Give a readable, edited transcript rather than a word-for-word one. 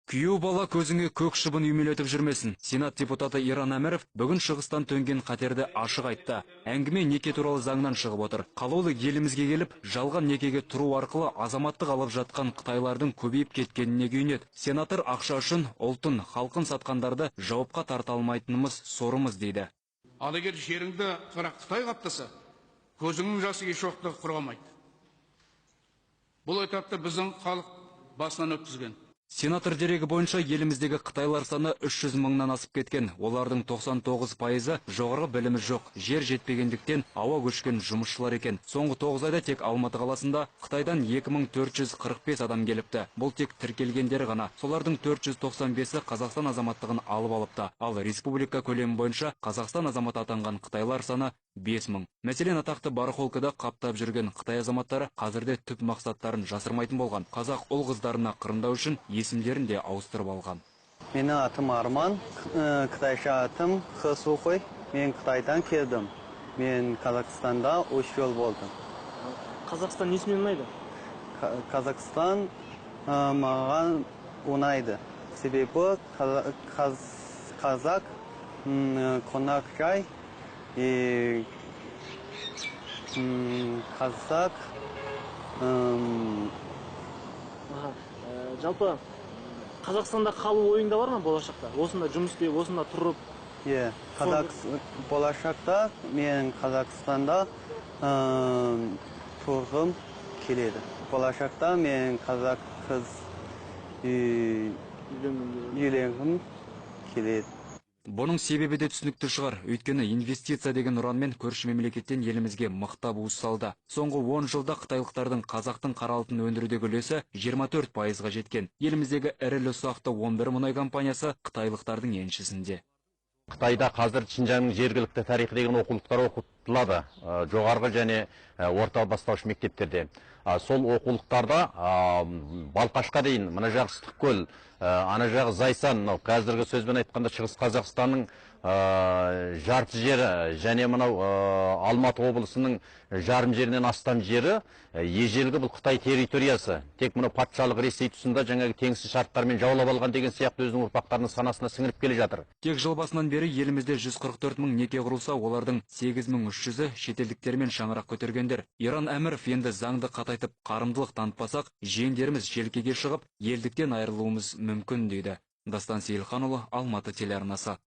Күйеу бала көзіңе көк шыбын үймелетіп жүрмесін. Сенат депутаты Иран Әміров бүгін шығыстан төнген қатерді ашық айтты. Әңгіме неке туралы заңнан шығып отыр. Қалаулы елімізге келіп, жалған некеге тұру арқылы азаматтық алып жатқан қытайлардың көбейіп кеткеніне күйінеді. Сенатор ақша үшін ұлтын, халқын сатқандарды жауапқа тарта алмайтынымыз сорымыз дейді. Ал егер жеріңді Қытай қаптаса, көзіңнің жасы еш уақытта құрғамайды. Бұл этапты біздің халық басынан өткізген. Сенатор дерегі бойынша еліміздегі қытайлар саны 300 мыңнан асып кеткен. Олардың 99%-ы жоғарғы білімі жоқ, жер жетпегендіктен ауа көшкен жұмысшылар екен. Соңғы 9 айда тек Алматы қаласында Қытайдан 2445 адам келіпті. Бұл тек тіркелгендері ғана. Солардың 495-і Қазақстан азаматтығын алып алыпты. Ал республика көлемі бойынша Қазақстан азаматы атанған қытайлар саны 5000. Мәселен, атақты барахолкада қаптап жүрген Қытай азаматтары қазірде түп мақсаттарын жасырмайтын болған. Қазақ ұл қыздарына қырындау үшін есімдерін де ауыстырып алған. Менің атым Арман, қытайша атым Хысухой. Мен Қытайдан келдім. Мен Қазақстанда 3 жыл болдым. Қазақстан несімен ұнайды? Қазақстан маған ұнайды. Себебі қазақ қонақжай, қазақ жалпы Қазақстанда қалу ойыңда бар ма болашақта? Осында жұмыс істеп, осында тұрып? Болашақта мен Қазақстанда тұрғым келеді. Болашақта мен қазақ қыз үйленгім келеді. Бұның себебі де түсінікті шығар. Өйткені инвестиция деген ұранмен көрші мемлекеттен елімізге мықтап уыс салды. Соңғы 10 жылда қытайлықтардың қазақтың қара алтын өндірудегі үлесі 24%-ға жеткен. Еліміздегі ірі-ұсақты 11 мұнай компаниясы қытайлықтардың еншісінде. Қытайда қазір Шинжаңның жергілікті тарихы деген оқулықтар оқытылады, жоғарғы және орта бастауыш мектептерде. Сол оқулықтарда Балқашқа дейін, мына жағы Ыстықкөл, ана жағы Зайсан, қазіргі сөзбен айтқанда Шығыс Қазақстанның жарты жері және мынау Алматы облысының жарым жерінен астам жері ежелгі бұл Қытай территориясы. Тек мұны патшалық Ресей тұсында жаңағы теңсіз шарттармен жаулап алған деген сияқты өзінің ұрпақтарының санасына сіңіріп келе жатыр. Тек жыл басынан бері елімізде 144 мың неке құрылса, олардың 8300-і шетелдіктермен шаңырақ көтергендер. Иран Әміров енді заңды қатайтып қарымдылық танытпасақ, жиендеріміз желкеге шығып, елдіктен айырылуымыз мүмкін дейді. Дастан Сейілханұлы, Алматы телеарнасы.